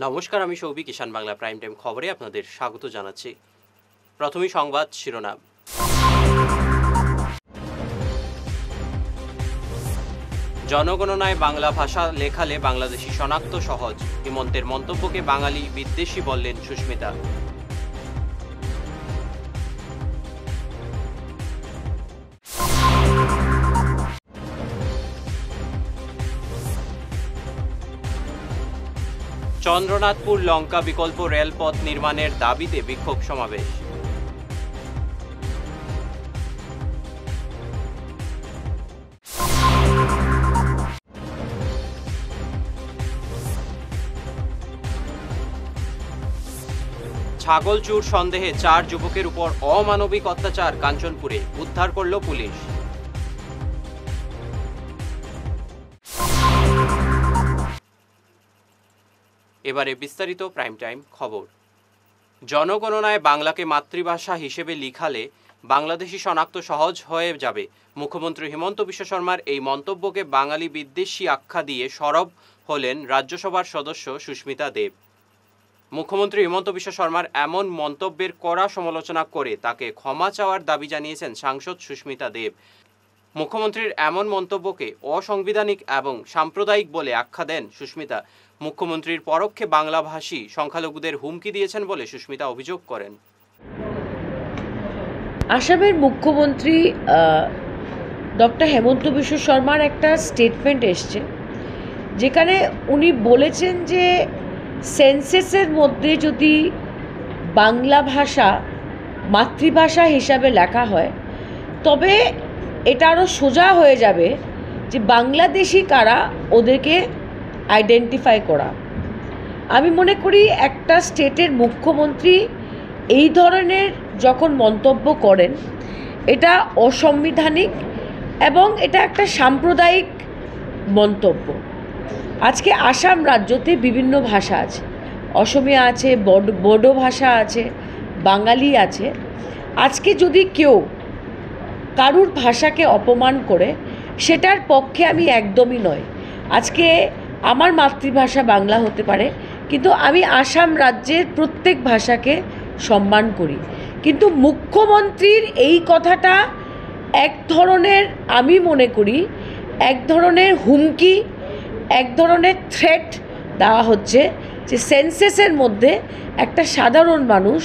নমস্কার, আমি সৌভিক। কিষাণ Bangla prime time খবরে আপনাদের স্বাগত জানাচ্ছি। প্রথমেই সংবাদ শিরোনাম। জনগণনায় বাংলা ভাষা লেখালে বাংলাদেশি শনাক্ত সহজ। হিমন্তের মন্তব্যকে বাঙালি বিদ্বেষী বললেন সুস্মিতা। চন্দ্রনাথপুর লঙ্কা বিকল্প রেলপথ নির্মাণের দাবিতে বিক্ষোভ সমাবেশ। ছাগল চুর সন্দেহে 4 যুবকের উপর অমানবিক অত্যাচার কাঞ্চনপুরে, উদ্ধার করল পুলিশ। এবারে বিস্তারিত প্রাইম টাইম খবর। জনগণনায় বাংলাকে মাতৃভাষা হিসেবে লিখালে বাংলাদেশি শনাক্ত সহজ হয়ে যাবে। মুখ্যমন্ত্রী হিমন্ত বিশ্ব শর্মার এই মন্তব্যকে বাঙালি বিদ্বেষী আখ্যা দিয়ে সরব হলেন রাজ্যসভার সদস্য সুস্মিতা দেব। মুখ্যমন্ত্রী হিমন্ত বিশ্ব শর্মার এমন মন্তব্যের কড়া সমালোচনা করে তাকে ক্ষমা চাওয়ার দাবি জানিয়েছেন সাংসদ সুস্মিতা দেব। মুখ্যমন্ত্রীর এমন মন্তব্যকে অসাংবিধানিক এবং সাম্প্রদায়িক বলে আখ্যা দেন সুস্মিতা। মুখ্যমন্ত্রীর পরোক্ষে বাংলাভাষী সংখ্যালঘুদের হুমকি দিয়েছেন বলে সুস্মিতা অভিযোগ করেন। আসামের মুখ্যমন্ত্রী ডক্টর হেমন্ত বিশ্ব শর্মার একটা স্টেটমেন্ট এসছে, যেখানে উনি বলেছেন যে সেন্সেসের মধ্যে যদি বাংলা ভাষা মাতৃভাষা হিসাবে লেখা হয় তবে এটা আরও সোজা হয়ে যাবে যে বাংলাদেশি কারা ওদেরকে আইডেন্টিফাই করা। আমি মনে করি একটা স্টেটের মুখ্যমন্ত্রী এই ধরনের যখন মন্তব্য করেন এটা অসাংবিধানিক এবং এটা একটা সাম্প্রদায়িক মন্তব্য। আজকে আসাম রাজ্যতে বিভিন্ন ভাষা আছে, অসমিয়া আছে, বড়ো ভাষা আছে, বাঙালি আছে। আজকে যদি কেউ কারুর ভাষাকে অপমান করে সেটার পক্ষে আমি একদমই নয়। আজকে আমার মাতৃভাষা বাংলা হতে পারে, কিন্তু আমি আসাম রাজ্যের প্রত্যেক ভাষাকে সম্মান করি। কিন্তু মুখ্যমন্ত্রীর এই কথাটা এক ধরনের, আমি মনে করি এক ধরনের হুমকি, এক ধরনের থ্রেট দেওয়া হচ্ছে যে সেন্সেসের মধ্যে একটা সাধারণ মানুষ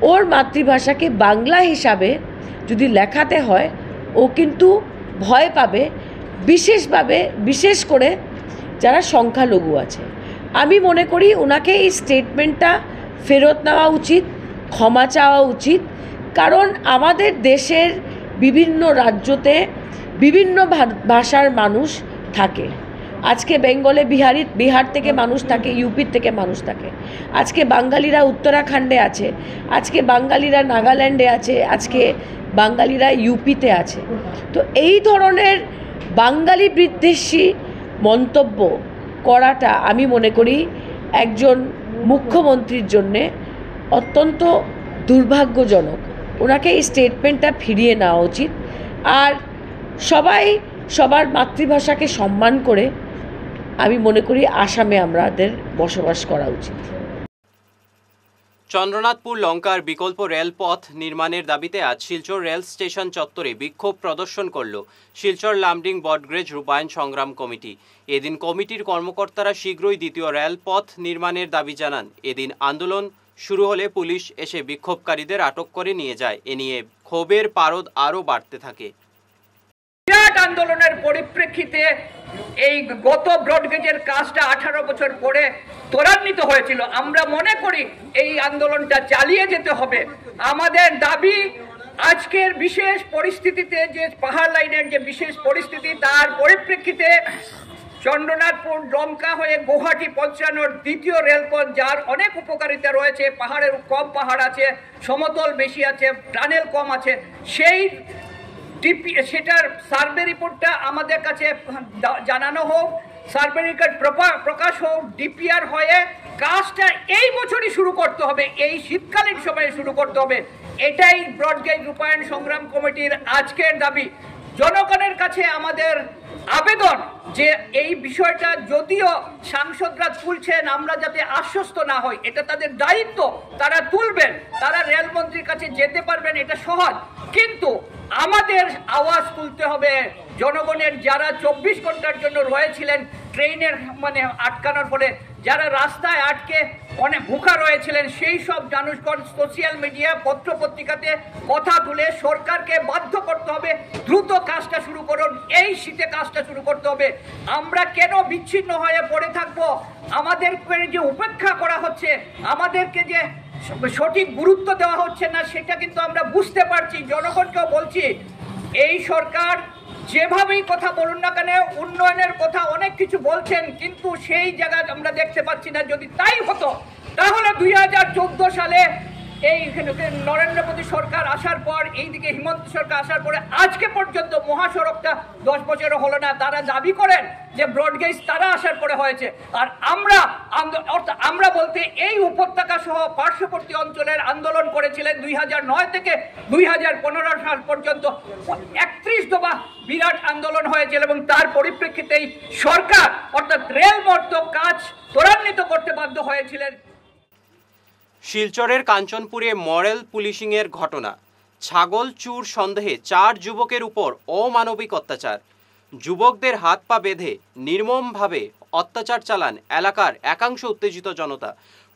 ওর মাতৃভাষাকে বাংলা হিসাবে যদি লেখাতে হয় ও কিন্তু ভয় পাবে, বিশেষ করে যারা সংখ্যালঘু আছে। আমি মনে করি ওনাকে এই স্টেটমেন্টটা ফেরত নেওয়া উচিত, ক্ষমা চাওয়া উচিত। কারণ আমাদের দেশের বিভিন্ন রাজ্যতে বিভিন্ন ভাষার মানুষ থাকে। আজকে বেঙ্গলে বিহার থেকে মানুষ থাকে, ইউপির থেকে মানুষ থাকে। আজকে বাঙালিরা উত্তরাখণ্ডে আছে, আজকে বাঙালিরা নাগাল্যান্ডে আছে, আজকে বাঙালিরা ইউপিতে আছে। তো এই ধরনের বাঙালি বিদ্বেষী মন্তব্য করাটা আমি মনে করি একজন মুখ্যমন্ত্রীর জন্যে অত্যন্ত দুর্ভাগ্যজনক। ওনাকে এই স্টেটমেন্টটা ফিরিয়ে নেওয়া উচিত। আর সবাই সবার মাতৃভাষাকে সম্মান করে আমি মনে করি আসামে আমাদের বসবাস করা উচিত। চন্দ্রনাথপুর লঙ্কার বিকল্প রেলপথ নির্মাণের দাবিতে আজ শিলচর রেল স্টেশন চত্বরে বিক্ষোভ প্রদর্শন করল শিলচর লামডিং বটগ্রেজ রূপায়ণ সংগ্রাম কমিটি। এদিন কমিটির কর্মকর্তারা শীঘ্রই দ্বিতীয় রেলপথ নির্মাণের দাবি জানান। এদিন আন্দোলন শুরু হলে পুলিশ এসে বিক্ষোভকারীদের আটক করে নিয়ে যায়। এ নিয়ে ক্ষোভের পারদ আরও বাড়তে থাকে। বিরাট আন্দোলনের পরিপ্রেক্ষিতে এই গত ব্রডগেজের কাজটা 18 বছর পরে ত্বরান্বিত হয়েছিল। আমরা মনে করি এই আন্দোলনটা চালিয়ে যেতে হবে। আমাদের দাবি, আজকের বিশেষ পরিস্থিতিতে যে পাহাড় লাইনের যে বিশেষ পরিস্থিতি, তার পরিপ্রেক্ষিতে চন্দ্রনাথপুর লঙ্কা হয়ে গুয়াহাটি পৌঁছানোর দ্বিতীয় রেলপথ, যার অনেক উপকারিতা রয়েছে, পাহাড়ের কম পাহাড় আছে, সমতল বেশি আছে, টানেল কম আছে, সেটার সার্ভে রিপোর্টটা আমাদের কাছে জানানো হোক, সার্ভে রিপোর্ট প্রকাশ হোক, ডিপিআর হয়ে কাজটা এই বছরই শুরু করতে হবে, এই শীতকালীন সময়ে শুরু করতে হবে। এটাই ব্রডগেজ রূপায়ণ সংগ্রাম কমিটির আজকের দাবি। জনগণের কাছে আমাদের আবেদন যে এই বিষয়টা যদিও সাংসদরা তুলছেন, আমরা যাতে আশ্বস্ত না হই, এটা তাদের দায়িত্ব, তারা তুলবেন, তারা রেলমন্ত্রীর কাছে যেতে পারবেন, এটা সহজ, কিন্তু আমাদের আওয়াজ তুলতে হবে। জনগণের যারা 24 ঘন্টার জন্য রয়েছিলেন ট্রেনের আটকানোর ফলে, যারা রাস্তায় আটকে অনেক ভুখা রয়েছিলেন, সেই সব মানুষগণ সোশ্যাল মিডিয়া পত্র পত্রিকাতে কথা তুলে সরকারকে বাধ্য করতে হবে দ্রুত কাজটা শুরু করুন, এই শীতে কাজটা শুরু করতে হবে। আমরা কেন বিচ্ছিন্ন হয়ে পড়ে থাকবো? আমাদেরকে যে উপেক্ষা করা হচ্ছে, আমাদেরকে যে সঠিক গুরুত্ব দেওয়া হচ্ছে না, সেটা কিন্তু আমরা বুঝতে পারছি। জনগণকেও বলছি, এই সরকার যেভাবেই কথা বলুন না কেন, উন্নয়নের কথা অনেক কিছু বলছেন, কিন্তু সেই জায়গায় আমরা দেখতে পাচ্ছি না। যদি তাই হতো তাহলে 2014 সালে এই নরেন্দ্র মোদী সরকার আসার পর, এইদিকে হিমন্ত সরকার আসার পরে আজকে পর্যন্ত মহাসড়কটা 10 বছরও হলো না। তারা দাবি করেন যে ব্রডগেজ তারা আসার পরে হয়েছে, আর আমরা বলতে এই উপত্যকা সহ পার্শ্ববর্তী অঞ্চলের আন্দোলন করেছিলেন 2009 থেকে 2015 সাল পর্যন্ত 31 দফা বিরাট আন্দোলন হয়েছিল, এবং তার পরিপ্রেক্ষিতেই সরকার অর্থাৎ রেল মন্ত্রক কাজ ত্বরান্বিত করতে বাধ্য হয়েছিলেন। শিলচরের কাঞ্চনপুরে মরেল পুলিশিংয়ের ঘটনা, ছাগল চুর সন্দেহে 4 যুবকের উপর অমানবিক অত্যাচার, যুবকদের হাত পা বেঁধে নির্মমভাবে অত্যাচার চালান এলাকার একাংশ উত্তেজিত জনতা।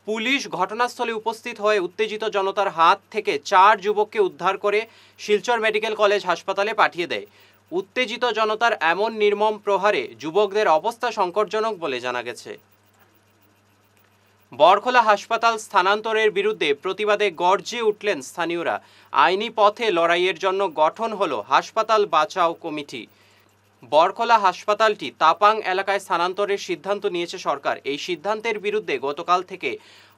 পুলিশ ঘটনাস্থলে উপস্থিত হয়ে উত্তেজিত জনতার হাত থেকে 4 যুবককে উদ্ধার করে শিলচর মেডিকেল কলেজ হাসপাতালে পাঠিয়ে দেয়। উত্তেজিত জনতার এমন নির্মম প্রহারে যুবকদের অবস্থা সংকটজনক বলে জানা গেছে। বরখোলা হাসপাতাল স্থানান্তরের বিরুদ্ধে প্রতিবাদে গর্জে উঠলেন স্থানীয়রা। আইনি পথে লড়াইয়ের জন্য গঠন হলো হাসপাতাল বাঁচাও কমিটি। বরখোলা হাসপাতালটি তাপাং এলাকায় স্থানান্তরের সিদ্ধান্ত নিয়েছে সরকার। এই সিদ্ধান্তের বিরুদ্ধে গতকাল থেকে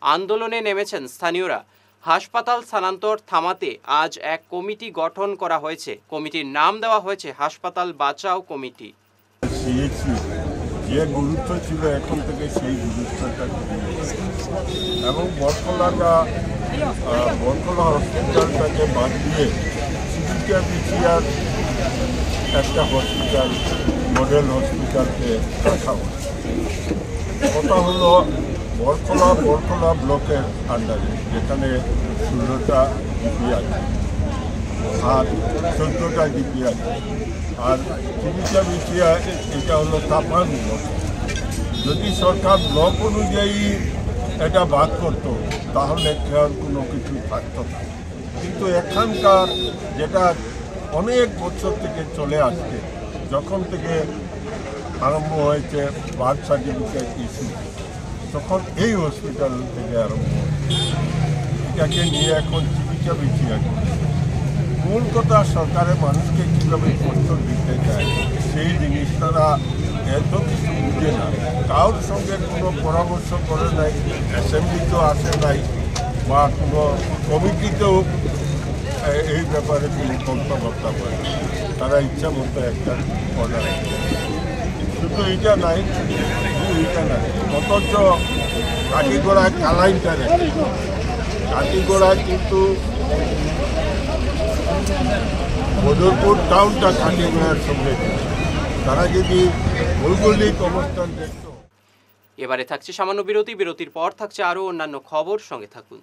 আন্দোলনে নেমেছেন স্থানীয়রা। হাসপাতাল স্থানান্তর থামাতে আজ এক কমিটি গঠন করা হয়েছে। কমিটির নাম দেওয়া হয়েছে হাসপাতাল বাঁচাও কমিটি। যে গুরুত্ব ছিল এখন থেকে সেই গুরুত্বটা এবং বরখোলা হসপিটালটাকে বাদ দিয়ে সিবিটিআর একটা হসপিটাল, মডেল হসপিটালকে রাখা হচ্ছে। কথা হলো বরখোলা ব্লকের আন্ডারে, যেখানে 16টা ডিপি আছে আর 14টা ডিপি আছে, আর সিবিটিআর এটা হলো তাপাং ব্লক। যদি সরকার ব্লক অনুযায়ী এটা বাদ করত তাহলে খেয়াল কোনো কিছু থাকতো না, কিন্তু এখানকার যেটা অনেক বছর থেকে চলে আসছে, যখন থেকে আরম্ভ হয়েছে বার্থ সার্টিফিকেট ইস্যু, তখন এই হসপিটাল থেকে আরম্ভ হয়েছে। এটাকে নিয়ে এখন চিকিৎসা আছে। মূল কথা, সরকারের মানুষকে কীভাবে কষ্ট দিতে চায় সেই জিনিস তারা এত কিছু বুঝে না। কারোর সঙ্গে কোনো পরামর্শ করে নাই, অ্যাসেম্বলিতেও আসে নাই, বা কোনো কমিটিতেও এই ব্যাপারে কোনো কথাবার্তা করে। তারা ইচ্ছা মতো একটা অর্ডার, শুধু এইটা নাই, অথচ কাঠিগোড়ায় কালাইনটা রেখে, কাঠিগোড়ায় কিন্তু বদরপুর টাউনটা কাঠিগোড়ার সঙ্গে, তারা যদি ভৌগোলিক অবস্থান দেখত। এবারে থাকছে সামান্য বিরতির পর থাকছে আরও অন্যান্য খবর, সঙ্গে থাকুন।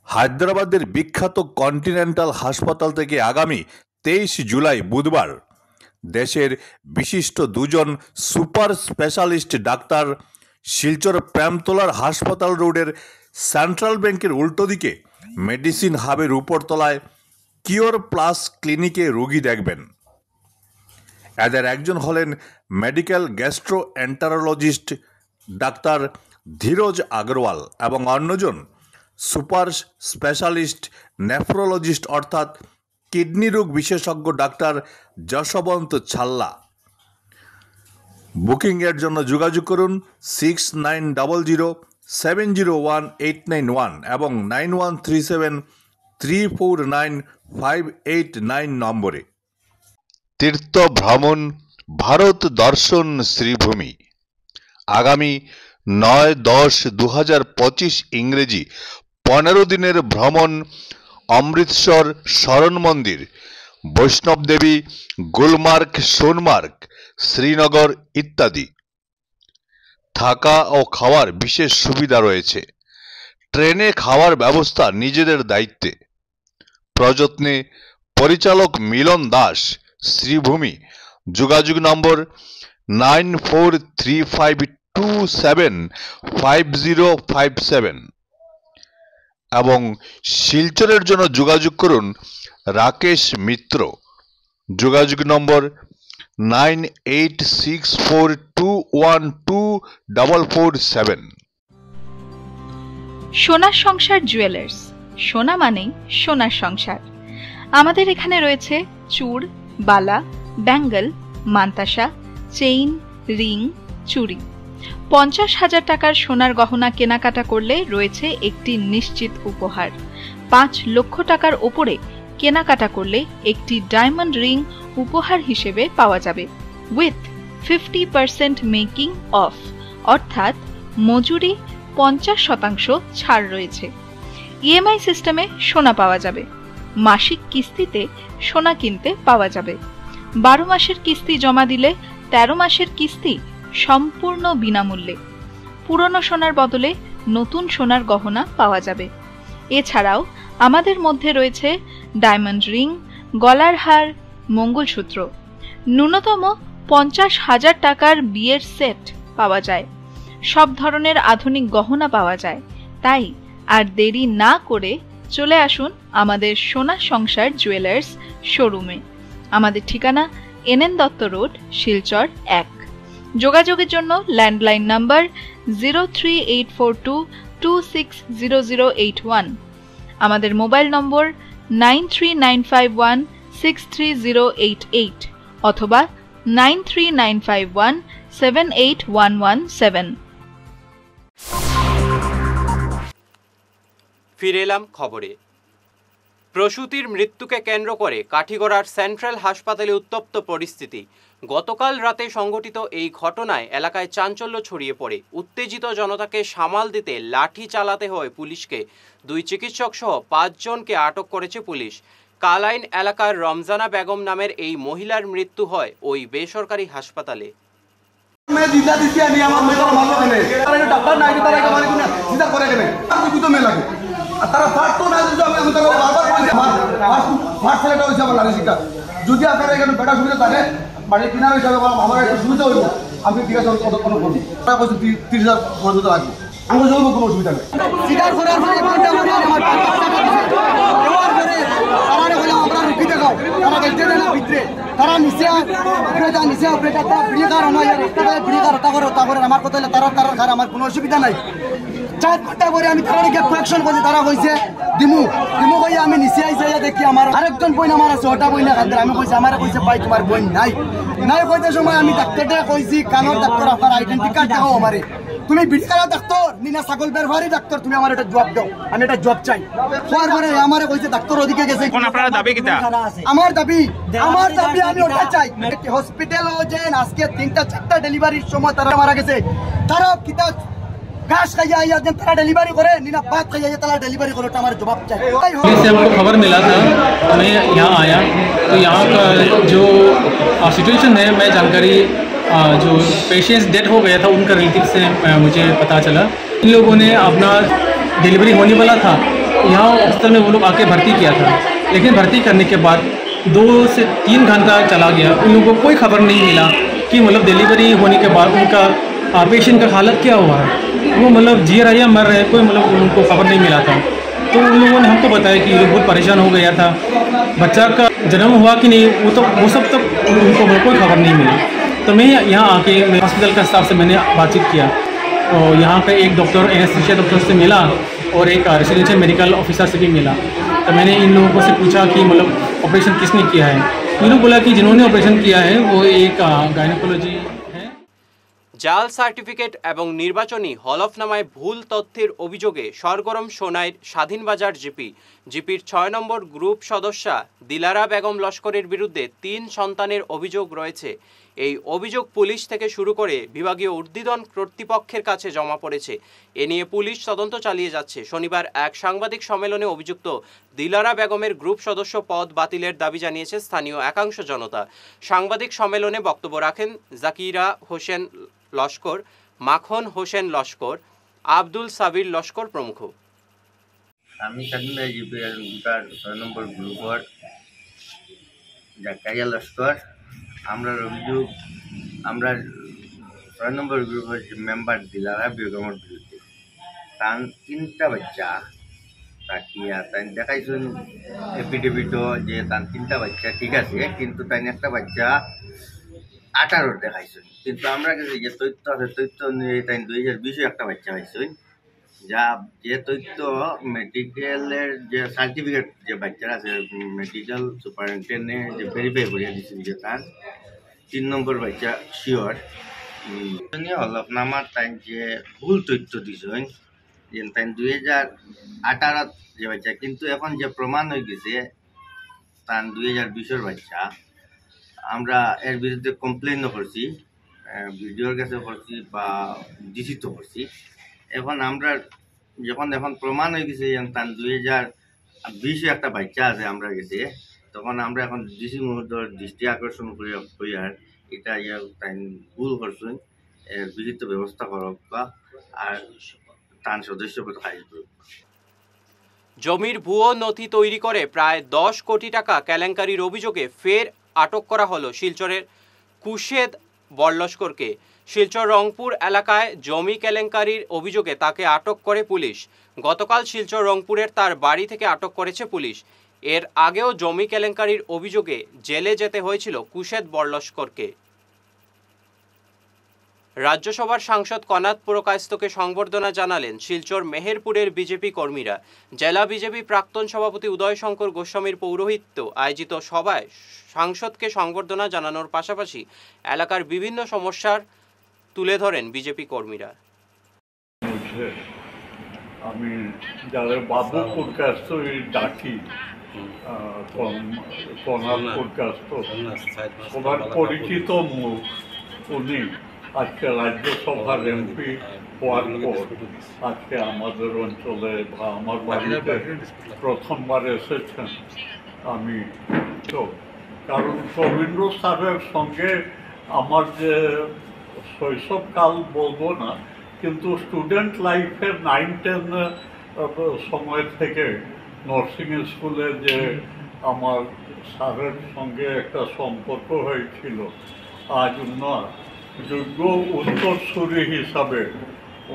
হায়দ্রাবাদের বিখ্যাত কন্টিনেন্টাল হাসপাতাল থেকে আগামী 23 জুলাই বুধবার দেশের বিশিষ্ট 2জন সুপার স্পেশালিস্ট ডাক্তার শিলচর প্রেমতলার হাসপাতাল রোডের সেন্ট্রাল ব্যাংকের উল্টো দিকে মেডিসিন হাবের উপরতলায় কিওর প্লাস ক্লিনিকে রোগী দেখবেন। এদের একজন হলেন medical gastroenterologist doctor Dheeraj Agarwal এবং অন্যজন সুপার স্পেশালিস্ট নেফ্রোলজিস্ট অর্থাৎ কিডনি রোগ বিশেষজ্ঞ ডাক্তার যশবন্ত ছাল্লা। বুকিংয়ের জন্য যোগাযোগ করুন 6900701891 এবং 9137349589 নম্বরে। তীর্থ ভ্রমণ ভারত দর্শন শ্রীভূমি আগামী 9-10-2025 ইংরেজি 15 দিনের ভ্রমণ অমৃতসর শরণ মন্দির, বৈষ্ণব দেবী, গুলমার্গ, সোনমার্গ, শ্রীনগর ইত্যাদি। থাকা ও খাওয়ার বিশেষ সুবিধা রয়েছে। ট্রেনে খাওয়ার ব্যবস্থা নিজেদের দায়িত্বে। প্রযত্নে পরিচালক মিলন দাস, শ্রীভূমি। যোগাযোগ নম্বর 9435275057 এবং শিলচরের জন্য যোগাযোগ করুন রাকেশ মিত্র। যোগাযোগ নম্বর 9864212447। সোনার সংসার জুয়েলার্স, সোনা মানেই সোনার সংসার। আমাদের এখানে রয়েছে চূড়, বালা, ব্যাঙ্গল, মান্তাসা, চেইন, রিং, চুড়ি। 50,000 টাকার সোনার গহনা কেনাকাটা করলে রয়েছে একটি নিশ্চিত উপহার। 5 লক্ষ টাকার ওপরে কেনাকাটা করলে একটি ডায়মন্ড রিং উপহার হিসেবে পাওয়া যাবে উইথ 50% মেকিং অফ, অর্থাৎ মজুরি 50% ছাড় রয়েছে। ইএমআই সিস্টেমে সোনা পাওয়া যাবে। মাসিক কিস্তিতে সোনা কিনতে পাওয়া যাবে। 12 মাসের কিস্তি জমা দিলে 13 মাসের কিস্তি সম্পূর্ণ বিনামূল্যে। পুরনো সোনার বদলে নতুন সোনার গহনা পাওয়া যাবে। এছাড়াও আমাদের মধ্যে রয়েছে ডায়মন্ড রিং, গলার হার, মঙ্গলসূত্র। ন্যূনতম 50,000 টাকার বিয়ের সেট পাওয়া যায়। সব ধরনের আধুনিক গহনা পাওয়া যায়। তাই আর দেরি না করে চলে আসুন আমাদের সোনা সংসার জুয়েলার্স শোরুমে। আমাদের ঠিকানা NN দত্ত রোড, শিলচর 1। যোগাযোগের জন্য ল্যান্ডলাইন নাম্বার 03842260081, আমাদের মোবাইল নম্বর 9395163088 অথবা 9395178117। ফিরে এলাম খবরে। প্রসূতির মৃত্যুকে কেন্দ্র করে কাঠিগড়ার সেন্ট্রাল হাসপাতালে উত্তপ্ত পরিস্থিতি। গতকাল রাতে সংঘটিত এই ঘটনায় এলাকায় চাঞ্চল্য ছড়িয়ে পড়ে। উত্তেজিত জনতাকে সামাল দিতে লাঠি চালাতে হয় পুলিশকে। 2 চিকিৎসক সহ 5 জনকে আটক করেছে পুলিশ। কালাইন এলাকার রমজানা বেগম নামের এই মহিলার মৃত্যু হয় ওই বেসরকারি হাসপাতালে। যদি আপনারা এখানে বেটা সুবিধা থাকে বাড়ির কিনারা হিসাবে আমার একটা সুবিধা হইব, আমি ঠিক আছে কোনো করবো। তারা বলছে 30,000 পর্যন্ত লাগবে, আমরা চলবো, কোনো অসুবিধা নেই। স্বীকার করার পরে ঘন্টা করে আমার দেওয়ার পরে তারা বলে আমরা রুখি দেখাও, তারা দেখতে দেয় না ভিতরে, তারা নিচে নিচে তারা ভিড়িকার আমার ভিড়িকার তারপরে আমার কথা হলে তারা ঘর আমার কোনো অসুবিধা নাই। 4 ঘন্টা পরে আমি তারা কোয়েকশন করছি, তারা কইছে দিমু কইয়া আমি নিচে আইসা দেখি আমার আরেকজন বই আমার আছে, ওটা বই না খাদ্য। আমি কইছি আমার কইছে ভাই তোমার বই নাই কইতে সময় আমি ডাক্তারটা কইছি কানোর ডাক্তার আপনার আইডেন্টি কার্ড দেখাও আমারে, তুমি বিড়িকারা ডাক্তার নিনা ছাগল বেরভারি ডাক্তার, তুমি আমার এটা জবাব দাও, আমি এটা জব চাই। হওয়ার পরে আমারে কইছে ডাক্তার ওদিকে গেছে। আপনার দাবি কিটা? আমার দাবি আমি ওটা চাই। হসপিটাল যে আজকে 3টা-4টা ডেলিভারির সময় তারা মারা গেছে, তারা কিতা घास खाइए या तारा डिलीवरी करे नीना बात खाइए तारा डिलीवरी करे, तो हमारे जवाब चाहिए। इससे हमको खबर मिला था, मैं यहाँ आया तो यहाँ का जो सिचुएशन है, मैं जानकारी जो पेशेंट्स डेथ हो गया था उनका रिलेटिव से मुझे पता चला। इन लोगों ने अपना डिलीवरी होने वाला था, यहाँ हॉस्पिटल में वो लोग आके भर्ती किया था, लेकिन भर्ती करने के बाद 2 से 3 घंटा चला गया, उन लोगों को कोई खबर नहीं मिला कि मतलब डिलीवरी होने के बाद उनका पेशेंट का हालत क्या हुआ है, वो मतलब जी रहा या मर रहे, कोई मतलब उनको खबर नहीं मिला था। तो उन लोगों ने हमको बताया कि ये लोग बहुत परेशान हो गया था, बच्चा का जन्म हुआ कि नहीं वो सब तक उनको कोई खबर नहीं मिली। तो मैं यहाँ आके हॉस्पिटल का स्टाफ से मैंने बातचीत किया, तो यहाँ पे एक डॉक्टर एनेस्थीसिया डॉक्टर से मिला और एक रेसिडेंशियल मेडिकल ऑफिसर से भी मिला। तो मैंने इन लोगों को से पूछा कि मतलब ऑपरेशन किसने किया है। इन लोग बोला कि जिन्होंने ऑपरेशन किया है वो एक गायनेकोलॉजी। জাল সার্টিফিকেট এবং নির্বাচনী হলফনামায় ভুল তথ্যের অভিযোগে সরগরম সোনাইর স্বাধীনবাজার জিপির ৬ নম্বর গ্রুপ সদস্যা দিলারা বেগম লস্করের বিরুদ্ধে ৩ সন্তানের অভিযোগ রয়েছে। এই অভিযোগ পুলিশ থেকে শুরু করে বিভাগীয় ঊর্ধ্বতন কর্তৃপক্ষের কাছে জমা পড়েছে। এ নিয়ে পুলিশ তদন্ত চালিয়ে যাচ্ছে। শনিবার এক সাংবাদিক সম্মেলনে অভিযুক্ত দিলারা বেগমের গ্রুপ সদস্য পদ বাতিলের দাবি জানিয়েছে স্থানীয় একাংশ জনতা। সাংবাদিক সম্মেলনে বক্তব্য রাখেন জাকিরা হোসেন লস্কর, মাখন হোসেন লস্কর, আব্দুল সাবির লস্কর প্রমুখ। আমি স্বাধীনবাজার জিপির ৬ নম্বর গ্রুপের জাকারিয়া লস্কর। আমরা অভিযোগ আমরা ৬ নম্বর গ্রুপের মেম্বার দিলারা বেগমের বিরুদ্ধে তার 3টা বাচ্চা তাকিয়া তাই দেখাইছেন এফিডেভিটও যে তার 3টা বাচ্চা ঠিক আছে, কিন্তু তাই একটা বাচ্চা 18 দেখাইছেন। কিন্তু আমরা কাছে যে তথ্য আছে তথ্য অনুযায়ী তাই 2020 একটা বাচ্চা পাইছেন, যা যে তথ্য মেডিকেলের যে সার্টিফিকেট যে বাচ্চারা আছে মেডিকেল সুপারিনটেন্ডেন্টে যে ভেরিফাই করিয়া দিচ্ছেন যে তার 3 নম্বর বাচ্চা শিওর। হলফনামার তাই যে ভুল তথ্য দিছেন যে তাই 2018 যে বাচ্চা, কিন্তু এখন যে প্রমাণ হয়ে গেছে তার 2020 বাচ্চা। আমরা এর বিরুদ্ধে কমপ্লেনও করছি, ভিডিওর কাছে করছি বা ডিসিতে করছি। এখন আমরা এখন প্রমাণ হয়ে গেছে তার 2020 একটা বাচ্চা আছে আমরা গেছে, তখন আমরা এখন ডিসি মহোদয়ের দৃষ্টি আকর্ষণ করি আর এটা তাই ভুল করছেন, এর বিহিত ব্যবস্থা করক বা আর তার সদস্যপদ খারিজ করুক। জমির ভুয়ো নথি তৈরি করে প্রায় 10 কোটি টাকা কেলেঙ্কারির অভিযোগে ফের আটক করা হলো শিলচরের কুশেদ বড়লস্করকে। শিলচর রংপুর এলাকায় জমি কেলেঙ্কারির অভিযোগে তাকে আটক করে পুলিশ। গতকাল শিলচর রংপুরের তার বাড়ি থেকে আটক করেছে পুলিশ। এর আগেও জমি কেলেঙ্কারির অভিযোগে জেলে যেতে হয়েছিল কুশেদ বড়লস্করকে। রাজ্যসভার সাংসদ কনাদ পুরকায়স্থকে সংবর্ধনা জানালেন শিলচর মেহেরপুরের বিজেপি কর্মীরা। জেলা বিজেপি প্রাক্তন সভাপতি উদয় শঙ্কর গোস্বামীর পৌরোহিত্য আয়োজিত সভায় সাংসদকে সংবর্ধনা জানানোর পাশাপাশি এলাকার বিভিন্ন সমস্যার তুলে ধরেন বিজেপি কর্মীরা। আমি যারা বাবু পুরকায়স্থ ডাকি কনাদ পুরকায়স্থ সবার পরিচিত মুখ, উনি আজকে রাজ্যসভার এমপি হওয়ার পর আজকে আমাদের অঞ্চলে বা আমার বাড়িতে প্রথমবার এসেছেন। আমি তো কারণ রবীন্দ্র স্যারের সঙ্গে আমার যে শৈশবকাল বলবো না, কিন্তু স্টুডেন্ট লাইফের 9-10 সময় থেকে নার্সিং স্কুলে যে আমার স্যারের সঙ্গে একটা সম্পর্ক হয়েছিল, আজ ওনার যোগ্য উত্তরসূরি হিসাবে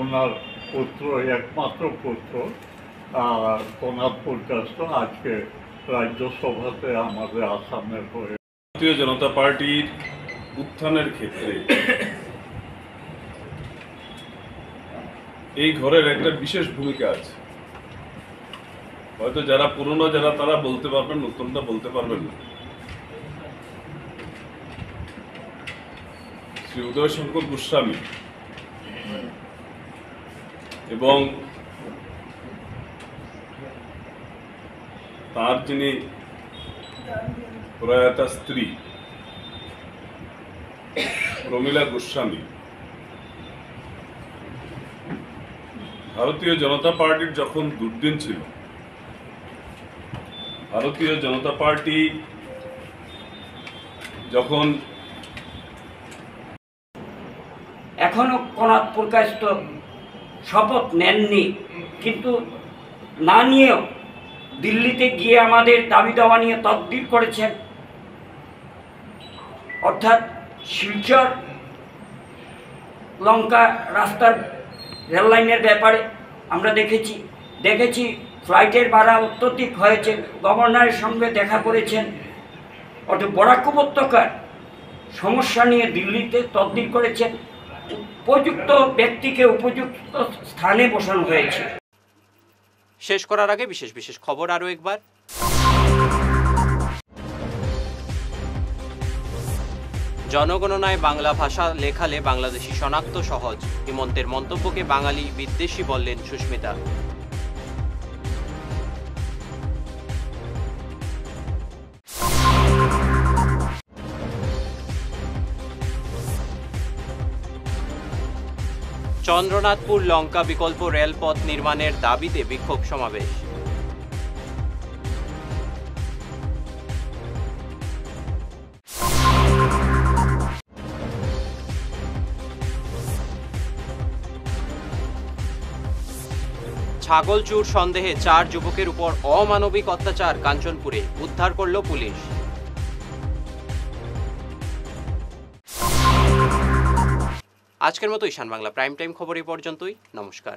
ওনার পুত্র, একমাত্র পুত্র কনাদ পুরকায়স্থ আজকে রাজ্যসভাতে আমাদের আসামের হয়ে। ভারতীয় জনতা পার্টির উত্থানের ক্ষেত্রে এই ঘরের একটা বিশেষ ভূমিকা আছে। হয়তো যারা পুরনো যারা তারা বলতে পারবেন, নতুনটা বলতে পারবেন না। শ্রী উদয় শঙ্কর গোস্বামী এবং তার যিনি প্রয়াতা স্ত্রী প্রমীলা গোস্বামী ভারতীয় জনতা পার্টির যখন দুর্দিন ছিল, ভারতীয় জনতা পার্টি যখন এখনো কনাদ পুরকায়স্থ শপথ নেননি, কিন্তু না নিয়েও দিল্লিতে গিয়ে আমাদের দাবি দাওয়া নিয়ে তদবির করেছেন। অর্থাৎ শিলচর লঙ্কা রাস্তার রেললাইনের ব্যাপারে আমরা দেখেছি ফ্লাইটের ভাড়া অত্যধিক হয়েছে, গভর্নরের সঙ্গে দেখা করেছেন। অর্থাৎ বরাক উপত্যকার সমস্যা নিয়ে দিল্লিতে তদবির করেছেন। উপযুক্ত ব্যক্তিকে উপযুক্ত স্থানে বসানো হয়েছে। শেষ করার আগে বিশেষ খবর আরও একবার। জনগণনায় বাংলা ভাষা লেখালে বাংলাদেশি শনাক্ত সহজ, হিমন্তের মন্তব্যকে বাঙালি বিদ্বেষী বললেন সুস্মিতা। চন্দ্রনাথপুর লঙ্কা বিকল্প রেলপথ নির্মাণের দাবিতে বিক্ষোভ সমাবেশ। ছাগল চুর সন্দেহে 4 যুবকের উপর অমানবিক অত্যাচার কাঞ্চনপুরে, উদ্ধার করল পুলিশ। আজকের মতো ঈশান বাংলা প্রাইম টাইম খবর এই পর্যন্তই। নমস্কার।